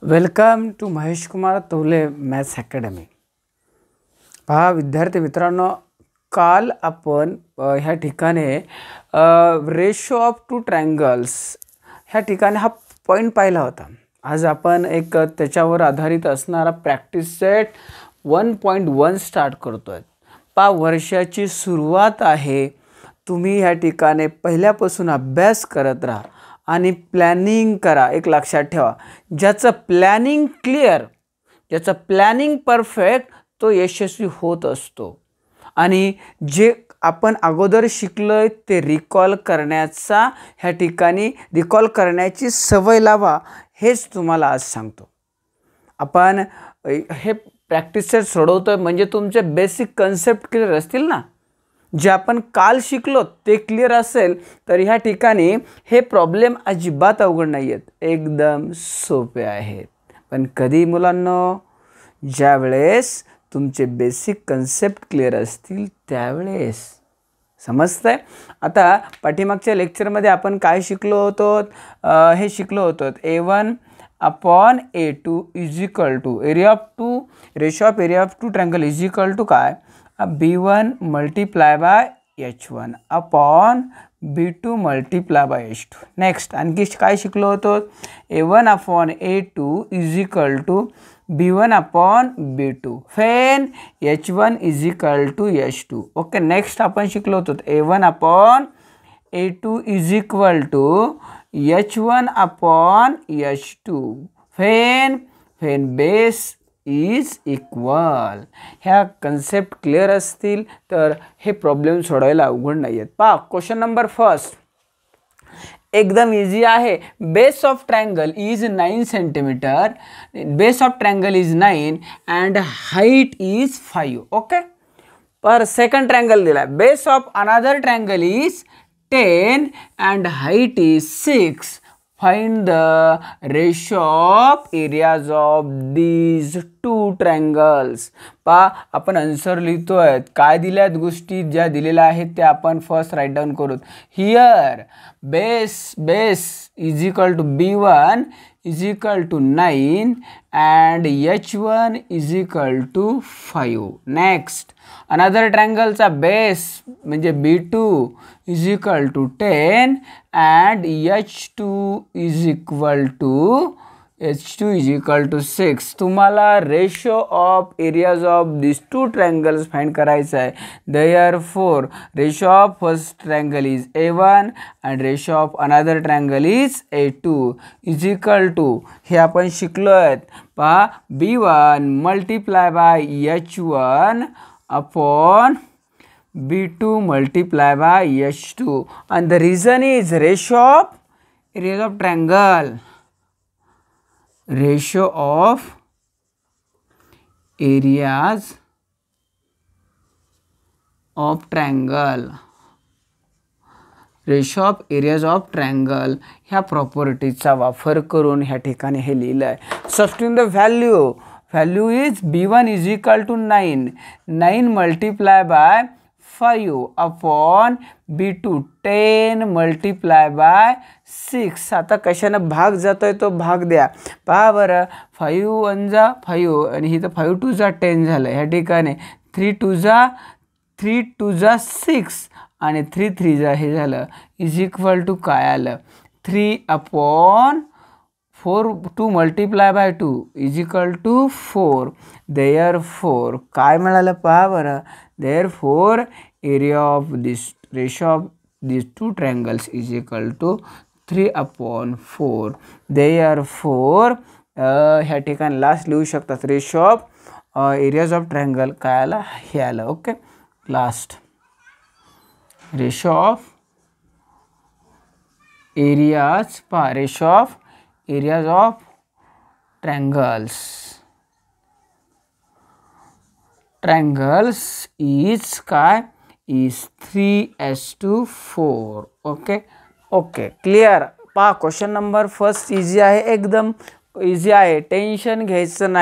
Welcome to Mahesh Kumar तोले maths academy. पहा विद्यार्थी मित्रांनो, काल आपण ह्या ठिकाणी रेशो ऑफ टू ट्रायंगल्स ह्या ठिकाणी हा पॉइंट पाहिला होता। आज आपण एक त्याच्यावर आधारित असणारा प्रॅक्टिस सेट 1.1 स्टार्ट करतोय। पहा वर्षाची सुरुवात आहे, तुम्ही ह्या ठिकाणी पहिल्यापासून अभ्यास करत राहा आणि प्लॅनिंग करा। एक लक्षात ठेवा, ज्याचं प्लॅनिंग क्लिअर, ज्याचं प्लॅनिंग परफेक्ट, तो यशस्वी होत असतो। आणि जे आपण अगोदर शिकलोय ते रिकॉल करण्याचा ह्या ठिकाणी रिकॉल करण्याची सवय लावा, हेच तुम्हाला आज सांगतो। आपण हे प्रॅक्टिस सेट सोडवतोय म्हणजे तुमचे बेसिक कन्सेप्ट क्लिअर असतील ना। जे आपण काल शिकलो ते क्लिअर असेल तर ह्या ठिकाणी हे प्रॉब्लेम अजिबात अवघड नाही आहेत, एकदम सोपे आहेत। पण कधी मुलांनो, ज्यावेळेस तुमचे बेसिक कन्सेप्ट क्लिअर असतील त्यावेळेस। समजतंय? आता पाठीमागच्या लेक्चरमध्ये आपण काय शिकलो होतो? हे शिकलो होतो A1 upon A2 is equal to area of two ratio of area of two triangle is equal to काय? B1 multiply by H1 upon B2 multiply by H2। Next आणखी काय शिकलो होतो? A1 upon A2 is equal to B1 upon B2 when H1 is equal to H2। Okay, next आपण शिकलो होतो A1 upon A2 is equal to H1 upon H2 when base is equal. ह्या concept clear असतील तर हे problem सोडवायला अवघड नाही आहेत। पहा क्वेश्चन नंबर फर्स्ट एकदम इजी आहे। Base of triangle is 9 centimetre, base of triangle is 9 and height is 5। Okay, पर सेकंड ट्रायंगल दिला, base of another triangle is 10 and height is 6। Find the ratio of areas of these two triangles। पहा आपण answer लिहितोय, काय दिल्यात गोष्टी, ज्या दिलेल्या आहेत त्या आपण फर्स्ट राईट डाऊन करू। Here base is equal to B1 is equal to 9 and H1 is equal to 5। Next another ट्रायंगलचा बेस म्हणजे B2 is equal to 10 and H2 is equal to 6। तुम्हाला ratio of areas of this two triangles find करायचा आहे। Therefore ratio of first triangle is A1 and ratio of another triangle is A2 is equal to, हे आपण शिकलोय। पहा B1 multiply by H1 upon B2 multiply by H2 and the reason is ratio of areas of triangle, ratio of areas of triangle, ratio of areas of triangle ह्या प्रॉपर्टीचा वापर करून ह्या ठिकाणी हे लिहिलं आहे। Substitute the value is B1 is equal to 9 multiply by 5 upon B2 10 multiply by 6। आता कशानं भाग जातोय तो भाग द्या। पहा बरं, 5 1 जा 5 आणि इथं 5 2 जा 10 झालं। ह्या ठिकाणी 3 2 जा 6 आणि 3 3 जा हे झालं इज इक्वल टू काय आलं? 3 upon 4 2 multiply by 2 is equal to 4। Therefore काय मिळालं? पहा बरं, therefore area of this ratio of this two triangles is equal to 3 upon 4। Therefore ह्या ठिकाणी लास्ट लिहू शकतात, ratio of areas of triangle काय आलं? हे आलं। Okay, last ratio of areas, पहा ratio of areas of triangles is काय? इज 3:4। Okay clear. पहा क्वेश्चन नंबर फर्स्ट इझी आहे, एकदम इझी आहे। टेन्शन घ्यायचं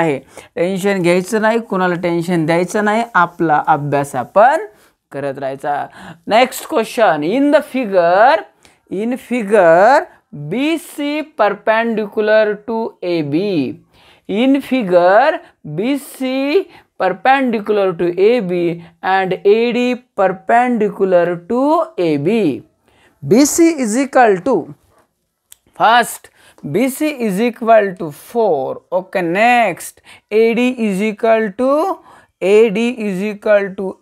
नाही, कोणाला टेन्शन द्यायचं नाही, आपला अभ्यास आपण करत राहायचा। Next question, in figure BC perpendicular to AB In figure, BC perpendicular to AB and AD perpendicular to AB. BC is equal to, first BC is equal to 4. Okay, next AD is equal to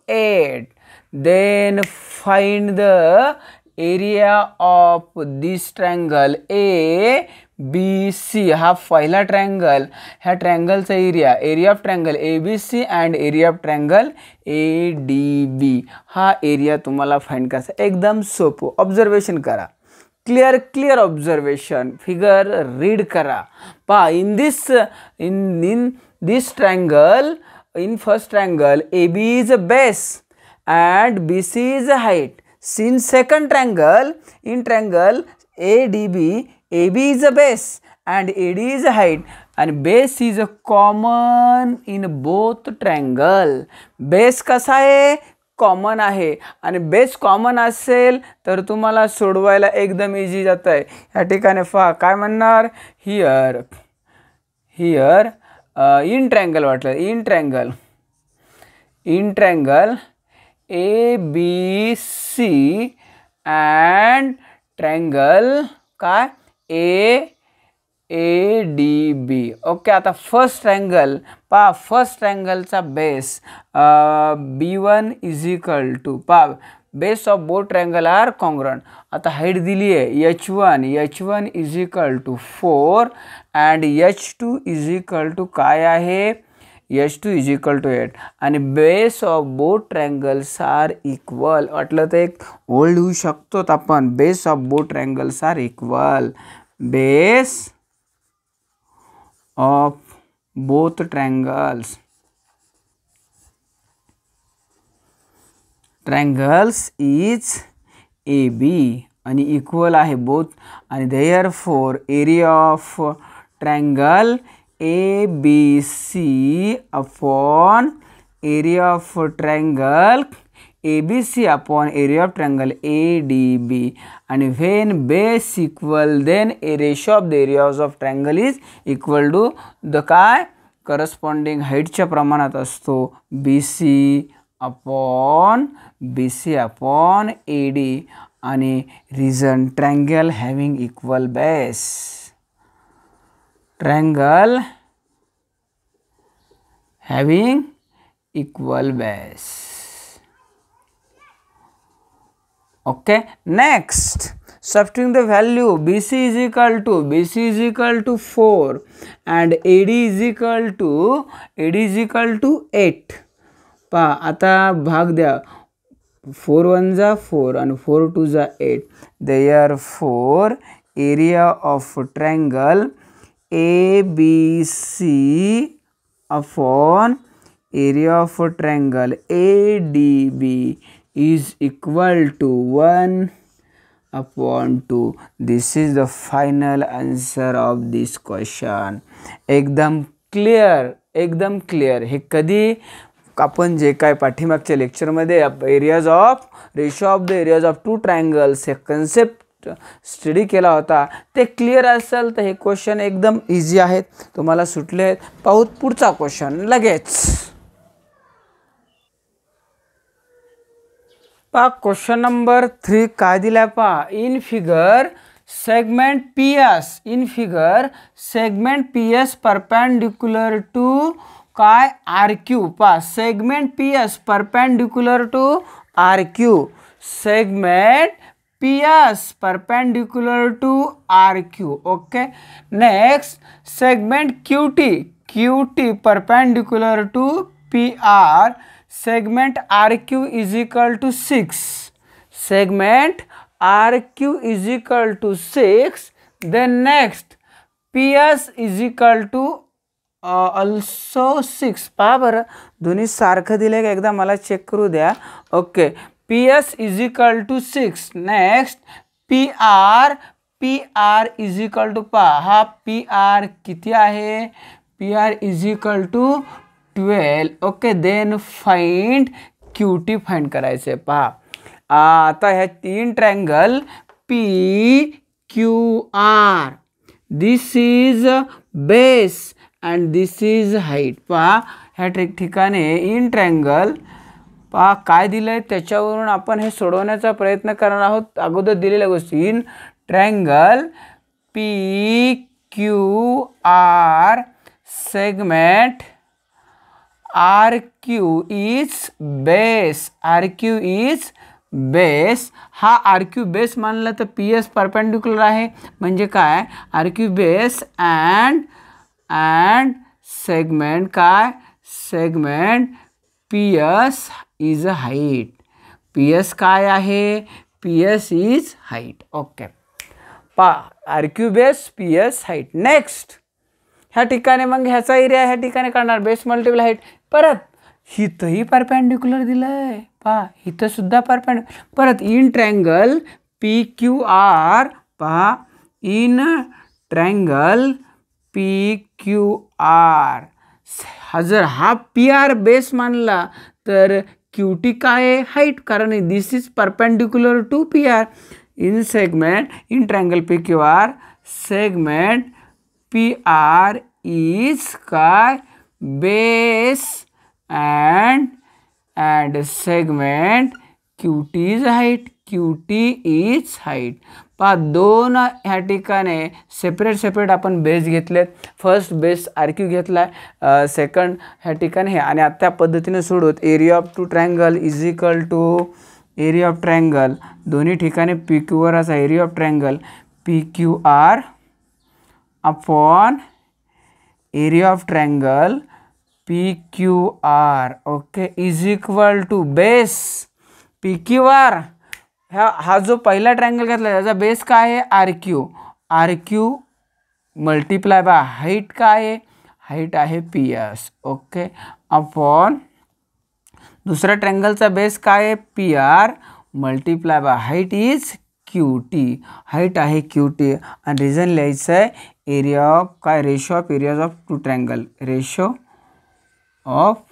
8. Then find the area of this triangle ABC. हा पहिला triangle, ह्या ट्रायंगलचा area of triangle ABC and area of triangle ADB. हा area तुम्हाला find करायचा. एकदम सोपं. Observation करा. Clear observation. फिगर रीड करा. पहा, in this triangle, in first triangle AB is a base and BC is a height. In second triangle, in triangle ADB, AB is a base and AD is a height, and base is a common in both triangle. Base कसा आहे? Common आहे. आणि base common असेल तर तुम्हाला सोडवायला एकदम easy जात आहे. ह्या ठिकाणी पहा काय म्हणणार, हियर इन ट्रायंगल वाटलं, in triangle ABC and triangle काय ADB. ओके, आता फर्स्ट ट्रायंगल पहा, फर्स्ट ट्रायंगलचा base B1 is equal to, पहा base of both triangle are congruent. आता हाईट दिली आहे H1 is equal to 4 and H2 is equal to काय आहे, H2 इज इक्वल टू 8. आणि base of both triangles are equal. वाटलं तर एक ओळ लिहू शकतो आपण, base of both triangles are equal. Base of both triangles is AB आणि इक्वल आहे बोथ. आणि therefore area of triangle ABC upon area of triangle ABC upon area of triangle ADB. And when base equal, then a ratio of the areas of triangle is equal to the काय corresponding height च्या प्रमाणात असतो, BC upon AD. आणि reason, triangle having equal base. Triangle having equal base. Okay, next substituting the value, BC is equal to 4 and AD is equal to 8. पहा, आता भाग द्या, 4 1 जा 4 and 4 2 जा 8. Therefore area of triangle ABC upon area of triangle ADB is equal to 1/2. This is the final answer of this question. एकदम clear. हे कधी आपण जे काय पाठीमागच्या लेक्चरमध्ये areas of ratio of the areas of two triangles हे concept study केला होता, ते क्लिअर असेल तर हे क्वेश्चन एकदम इझी आहेत, तुम्हाला सुटले आहेत. पाहूत पुढचा क्वेश्चन लगेच. पहा, क्वेश्चन नंबर 3 काय दिला पहा, in figure segment PS perpendicular to काय RQ. पहा, segment PS perpendicular to RQ, segment PS perpendicular to RQ. Okay, next segment QT perpendicular to PR, segment RQ is equal to 6. Segment RQ is equal to 6. Then next PS is equal to also 6. पहा बरं, दोन्ही सारखं दिले का, एकदा मला check करू द्या. Okay, PS is equal to 6. Next PR is equal to, पहा हा PR किती आहे, PR is equal to 12. Okay, then find QT find करायचे. पहा, आता ह्या 3 triangle PQR, this is base and this is height. पहा ह्या ठिकाणी इन ट्रायंगल पहा काय दिलं आहे त्याच्यावरून आपण हे सोडवण्याचा प्रयत्न करणार आहोत. अगोदर दिलेल्या गोष्टी in triangle P Q R segment R Q is base. R Q is base. हा आर क्यू बेस मानला तर पी एस परपेंडिक्युलर आहे म्हणजे काय R Q base and segment काय segment P S is height. P S काय आहे P S is height. Okay पा R Q base P S height. Next ह्या ठिकाणी मग ह्याचा एरिया ह्या ठिकाणी काढणार बेस मल्टिपल हाईट. परत हिथंही परपेंडिक्युलर दिलं आहे पहा इथं सुद्धा परपेंडिक्युलर. परत in triangle P Q R पहा in triangle P Q R जर हा पी आर बेस मानला तर क्यू टी काय आहे हाईट कारण this is perpendicular to P R. In segment in triangle P Q R segment P R is काय base and segment QT is height. QT is height. पहा दोन ह्या ठिकाणी सेपरेट आपण बेस घेतलेत. फर्स्ट बेस आर क्यू घेतला second ह्या ठिकाणी हे आणि आता पद्धतीने सोडवत area of two triangle is equal to area of triangle दोन्ही ठिकाणी पी क्यू आर असा area of triangle P Q R upon area of triangle P Q R. Okay is equal to base P Q R हा जो पहिला triangle घेतला त्याचा base काय आहे R Q. R Q multiply by height काय आहे हाईट आहे पी एस. ओके अपॉन दुसऱ्या ट्रायंगलचा बेस काय आहे P R multiply by height is Q T. Height आहे क्यू टी आणि रिझन लिहायचं आहे एरिया ऑफ काय ratio of areas of two triangle. Ratio of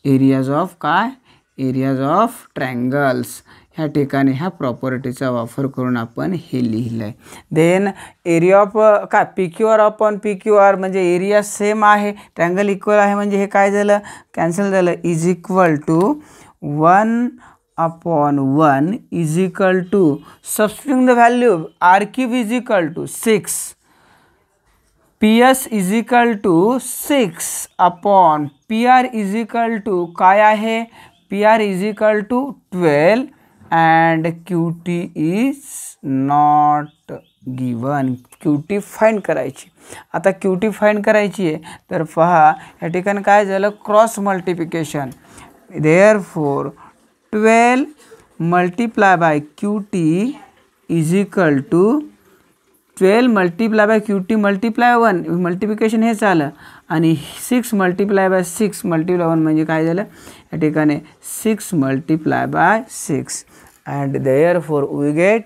areas of काय एरियाज ऑफ ट्रायंगल्स. ह्या ठिकाणी ह्या प्रॉपर्टीचा वापर करून आपण हे लिहिलं आहे. देन एरिया ऑफ काय P Q R upon P Q R म्हणजे एरिया सेम आहे ट्रायंगल इक्वल आहे म्हणजे हे काय झालं कॅन्सल झालं. Is equal to 1/1 is equal to substituting the value R Q is equal to 6 P S is equal to 6 upon P R is equal to काय आहे P R is equal to 12 and Q T is not given. Q T find करायची. आता Q T find करायची आहे तर पहा या ठिकाणी काय झालं cross multiplication. Therefore 12 multiply by Q T is equal to 12 multiply by Q T multiply 1 multiplication हे झालं आणि 6 मल्टिप्लाय बाय 6 मल्टिप्लाय 1 म्हणजे काय झालं या ठिकाणी 6 multiply by 6 and therefore we get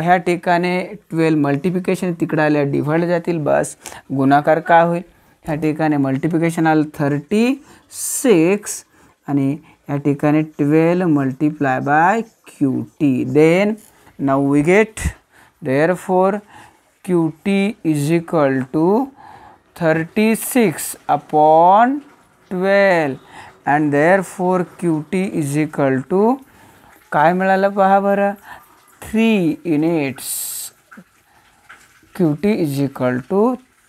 ह्या ठिकाणी 12 मल्टिप्लिकेशन तिकडे आल्या डिवाइड जातील बस गुणाकार काय होईल ह्या ठिकाणी मल्टिप्लिकेशन आलं 36 आणि या ठिकाणी 12 multiply by Q T. Then now we get therefore QT is equal to 36 upon 12 and therefore QT is equal to काय मिळालं पहा बरं 3 units. QT is equal to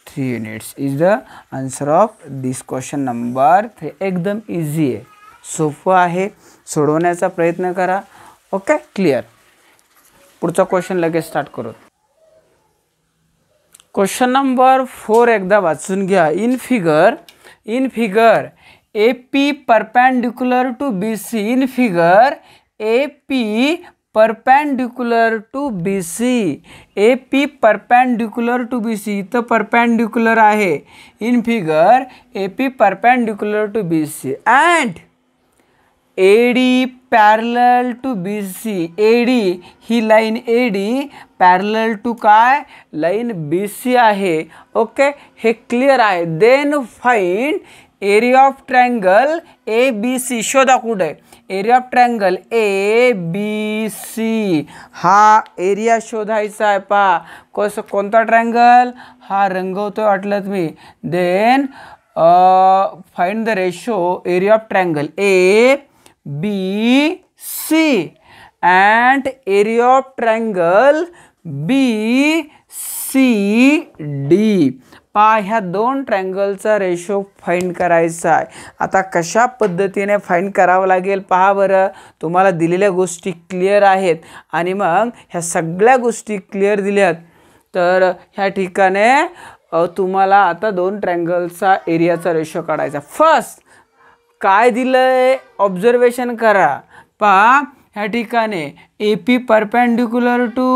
3 units is the answer of this question number 3. एकदम easy आहे सोपं आहे सोडवण्याचा प्रयत्न करा. Okay clear. पुढचा क्वेश्चन लगेच स्टार्ट करू. क्वेश्चन नंबर 4 एकदा वाचून घ्या. In figure A P perpendicular to B C. In figure A P perpendicular to B C. A P perpendicular to B C इथं परपेंडिक्युलर आहे. In figure A P perpendicular to B C and AD parallel to BC. AD ही line AD parallel to काय line BC आहे. Okay हे clear आहे. Then find area of triangle ABC. शोधा कुठे area of triangle ABC, हा area शोधायचा आहे. पहा कोणता ट्रायंगल, हा रंगवतोय वाटलं तुम्ही. Then find the ratio area of triangle ABC and area of triangle BCD. पहा ह्या दोन ट्रायंगलचा रेशो फाइंड करायचा आहे. आता कशा पद्धतीने फाइंड करावं लागेल पहा बरं. तुम्हाला दिलेल्या गोष्टी क्लिअर आहेत आणि मग ह्या सगळ्या गोष्टी क्लिअर दिल्यात तर ह्या ठिकाणी तुम्हाला आता दोन ट्रायंगलचा एरियाचा रेशो काढायचा. फर्स्ट काय दिलंय ऑब्झर्वेशन करा. पहा ह्या ठिकाणी AP परपेंडिक्युलर टू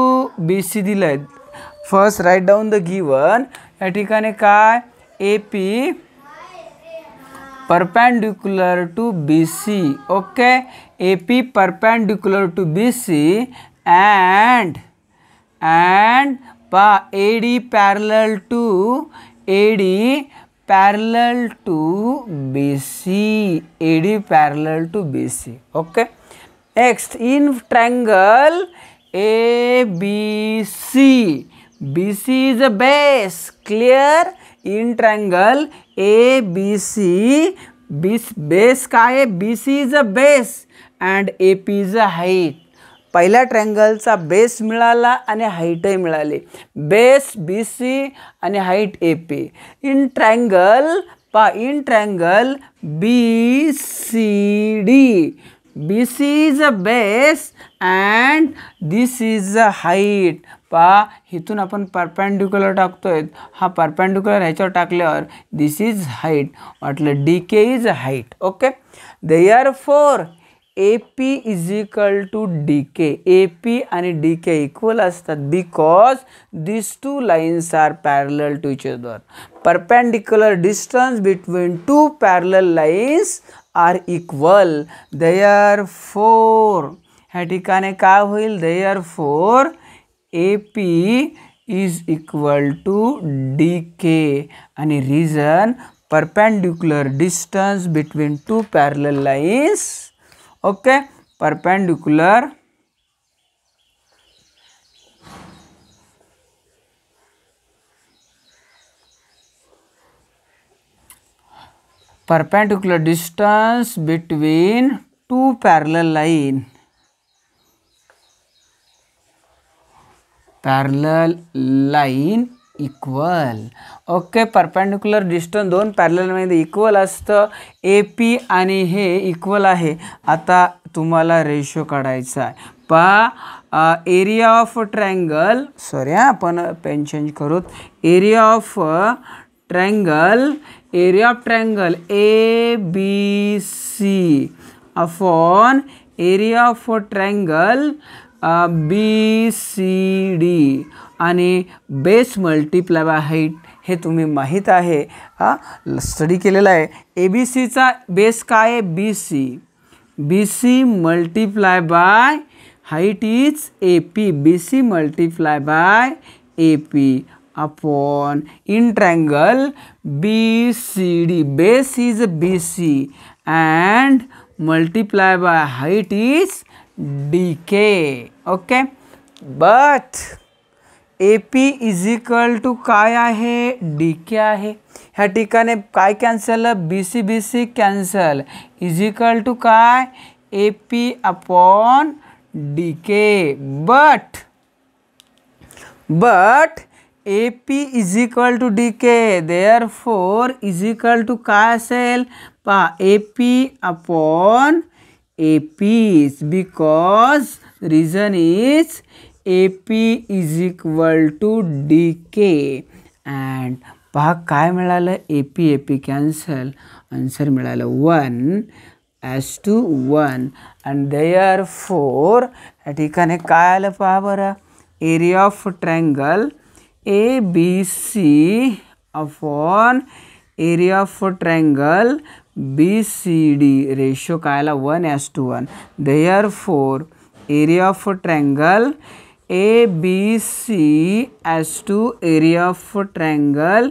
BC दिलंय. First write down the given. या ठिकाणी काय AP perpendicular to BC. Okay, AP perpendicular to BC and पहा AD parallel to BC. AD parallel to BC. Okay. Next, in triangle ABC, BC is a base. Clear? In triangle ABC, base काय आहे? BC is a base and AP is a height. पहिल्या ट्रायंगलचा base मिळाला आणि हाईटही मिळाली. Base BC आणि height AP. In triangle BCD, BC is a base and this is a height. पहा इथून आपण परपेंडिक्युलर टाकतोय. हा परपेंडिक्युलर ह्याच्यावर टाकल्यावर दिस इज हाईट वाटलं. DK is height. Okay, therefore AP is equal to DK. AP आणि DK इक्वल असतात because this two lines are parallel to each other. Perpendicular distance between two parallel lines are equal. Therefore ह्या ठिकाणी काय होईल? Therefore AP is equal to DK आणि reason perpendicular distance between two parallel lines. Okay, perpendicular distance between two parallel line equal. Okay, perpendicular distance दोन parallel मध्ये equal असतं. AP आणि हे इक्वल आहे. आता तुम्हाला रेशो काढायचा आहे. पहा एरिया ऑफ ट्रायंगल, सॉरी आपण पेन चेंज करू. Area of triangle ABC upon area of triangle BCD आणि बेस मल्टिप्लाय बाय हाईट. हे तुम्ही माहीत आहे, स्टडी केलेला आहे. ABCचा बेस काय आहे? BC multiply by height is AP. BC multiply by AP upon in triangle BCD. Base is BC and multiply by height is DK. Okay, but AP is equal to काय आहे? DK आहे. ह्या ठिकाणी काय cancel? BC cancel. Is equal to काय? AP upon DK. but AP is equal to DK. therefore is equal to काय असेल? पहा AP upon AP because reason is AP is equal to DK and पहा काय मिळालं? AP cancel. Answer मिळालं 1:1 and therefore या ठिकाणी काय आलं पहा बरं. Area of triangle ABC upon area of triangle BCD ratio काय आला? 1:1. therefore area of triangle ABC as to area of triangle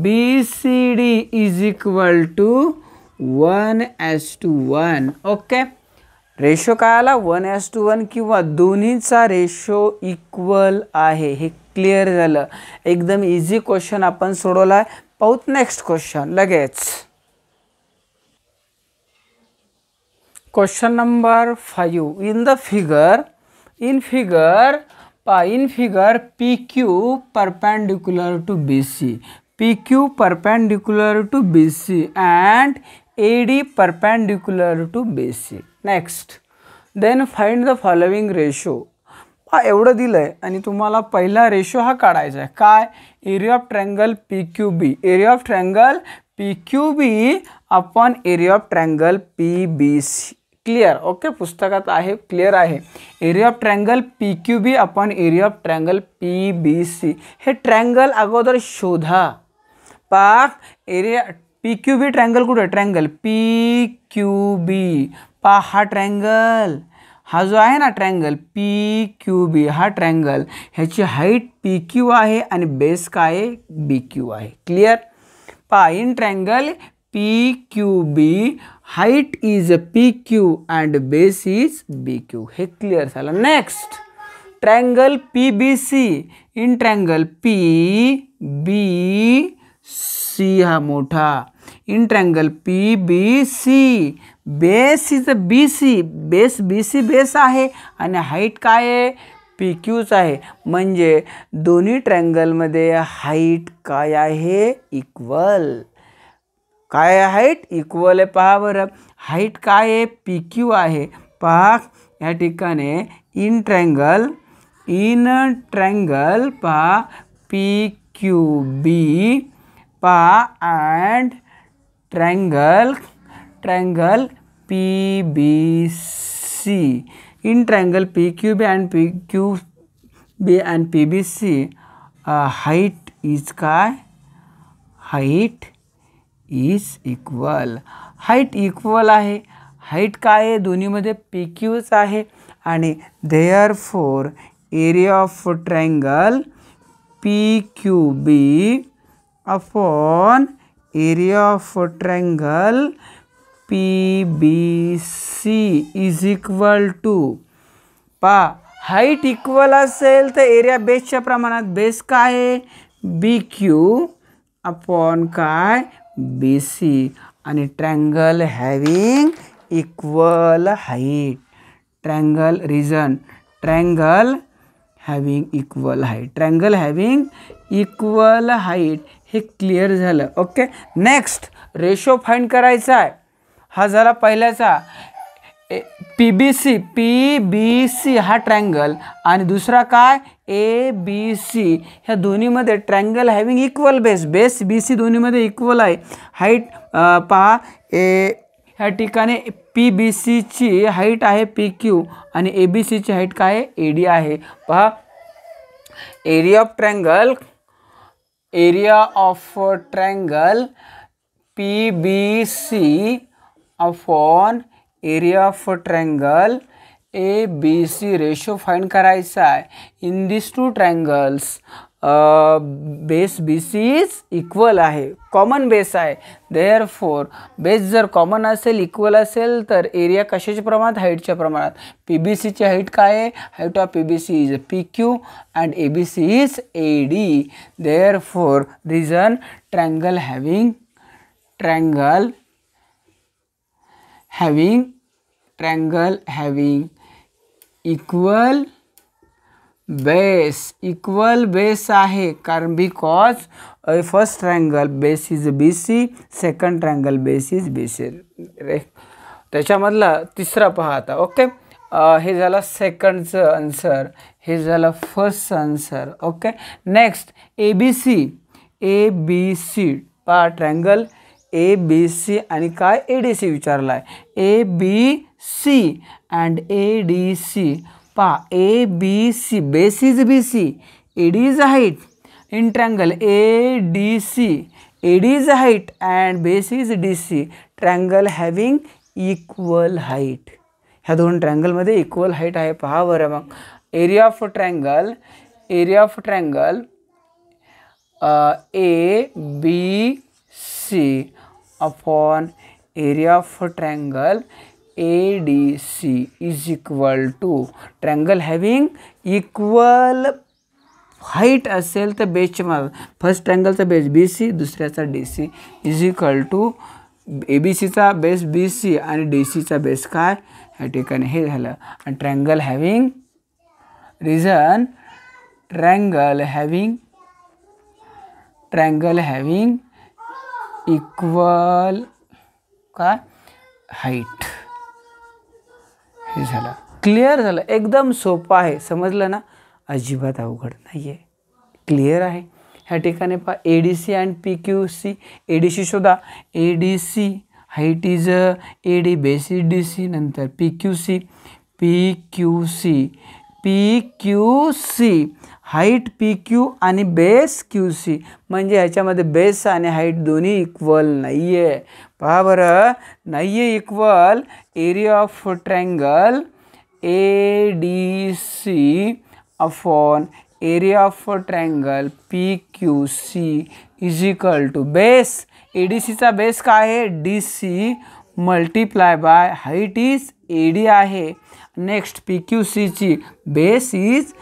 BCD is equal to 1:1. okay, ratio काय आला 1:1 किंवा दोन्हीचा रेशो इक्वल आहे. हे क्लिअर झालं. एकदम इझी क्वेश्चन आपण सोडवलाय. पाहूत नेक्स्ट क्वेश्चन लगेच. Question number 5. in figure PQ perpendicular to BC, PQ perpendicular to BC and AD perpendicular to BC. Next, then find the following ratio. एवढं दिलंय आणि तुम्हाला पहिला रेशो हा काढायचा आहे. काय? Area of triangle PQB, area of triangle PQB upon area of triangle PBC. Clear? Okay, पुस्तकात आहे, क्लिअर आहे. Area of triangle PQB upon area of triangle PBC. हे ट्रायंगल अगोदर शोधा. पाक एरिया PQB ट्रायंगल कुठे? Triangle PQB. पा हा ट्रायंगल, हा जो आहे ना ट्रायंगल PQB, हा ट्रायंगल, ह्याची हाईट PQ आहे आणि बेस काय आहे? BQ आहे. क्लिअर? पा in triangle PQB height is PQ and base is BQ. हे क्लिअर झालं. Next, triangle PBC. In triangle PBC हा मोठा, in triangle PBC base is BC, base BC base आहे आणि हाईट काय आहे? PQच आहे. म्हणजे दोन्ही ट्रायंगलमध्ये हाईट काय आहे? इक्वल. काय हाईट? इक्वल आहे. पहा बरं, हाईट काय आहे? PQ आहे. पहा या ठिकाणी इन ट्रायंगल पहा PQB पहा and triangle PBC. In triangle PQB and PBC height is काय? Height is equal. Height equal आहे. हाईट काय आहे? दोन्हीमध्ये PQच आहे आणि therefore area of triangle PQB upon area of triangle PBC is equal to. पा हाईट इक्वल असेल तर एरिया बेसच्या प्रमाणात. बेस काय आहे? BQ अपॉन काय? BC आणि triangle having equal height. Triangle region, triangle having equal height, triangle having equal height. हे क्लिअर झालं. ओके, नेक्स्ट रेशो फाइंड करायचा आहे. हा झाला पहिल्याचा. PBC हा ट्रायंगल आणि दुसरा काय? ABC. ह्या दोन्हीमध्ये triangle having equal base, base BC दोन्हीमध्ये इक्वल आहे. हाईट पहा ह्या ठिकाणी PBCची हाईट आहे PQ आणि ABCची हाईट काय आहे? AD आहे. पहा area of triangle PBC upon area of triangle ABC ratio find करायचा आहे. In this two triangles base BC is equal आहे, कॉमन बेस आहे. देअरफॉर बेस जर कॉमन असेल, इक्वल असेल तर एरिया कशाच्या प्रमाणात? हाईटच्या प्रमाणात. PBCची हाईट काय आहे? Height of PBC is PQ and ABC is AD. Therefore reason triangle having equal base आहे. कारण because first triangle base is BC, second triangle base is BC. त्याच्यामधला तिसरा पहा आता. ओके, हे झालं सेकंडचं आन्सर, हे झालं फर्स्टचं आन्सर. ओके, नेक्स्ट ABC पहा ट्रायंगल ABC आणि काय? ADC विचारला आहे. ABC अँड ADC पहा ABC base is BC, AD is height. In triangle AD is height and base is DC. Triangle having equal height. ह्या दोन ट्रायंगलमध्ये इक्वल हाईट आहे. पहा बरं मग area of triangle ABC upon area of triangle ADC is equal to triangle having equal height असेल तर बेसच्या मागे फर्स्ट ट्रायंगलचा बेस BC दुसऱ्याचा DC इज इक्वल टू ABCचा बेस BC आणि DCचा बेस काय ह्या ठिकाणी हे झालं. आणि triangle having reason triangle having equal काय हाईट हे झालं. क्लिअर झालं. एकदम सोपं आहे. समजलं ना. अजिबात अवघड नाही आहे. क्लिअर आहे. ह्या ठिकाणी पहा ADC अँड PQC. ADC शोधा. ADC height is AD base is DC. नंतर PQC हाईट PQ आणि बेस QC म्हणजे ह्याच्यामध्ये बेस आणि हाईट दोन्ही इक्वल नाही आहे. पहा बरं नाही आहे equal. Area of triangle ADC upon area of triangle PQC is equal to base ADCचा बेस काय आहे DC multiply by height is AD आहे. नेक्स्ट PQCची बेस इज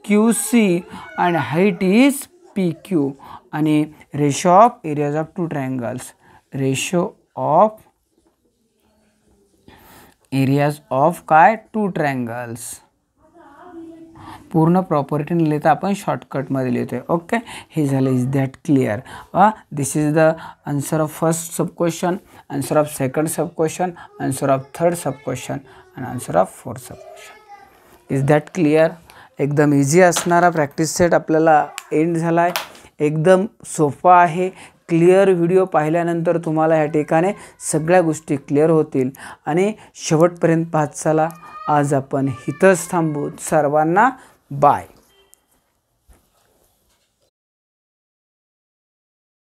QC आणि हाईट इज PQ आणि ratio of areas of two triangles areas of काय two triangles. पूर्ण property लिहिता आपण शॉर्टकटमध्ये लिहितोय. ओके हे झालं. Is that clear. This is the answer of first sub question, answer of second sub question, answer of third sub question आणि answer of fourth sub question. Is that clear. एकदम easy असणारा practice set आपल्याला end झाला आहे. एकदम सोपा आहे. Clear video पाहिल्यानंतर तुम्हाला ह्या ठिकाणी सगळ्या गोष्टी क्लिअर होतील आणि शेवटपर्यंत पाहत चला. आज आपण इथंच थांबू. सर्वांना बाय.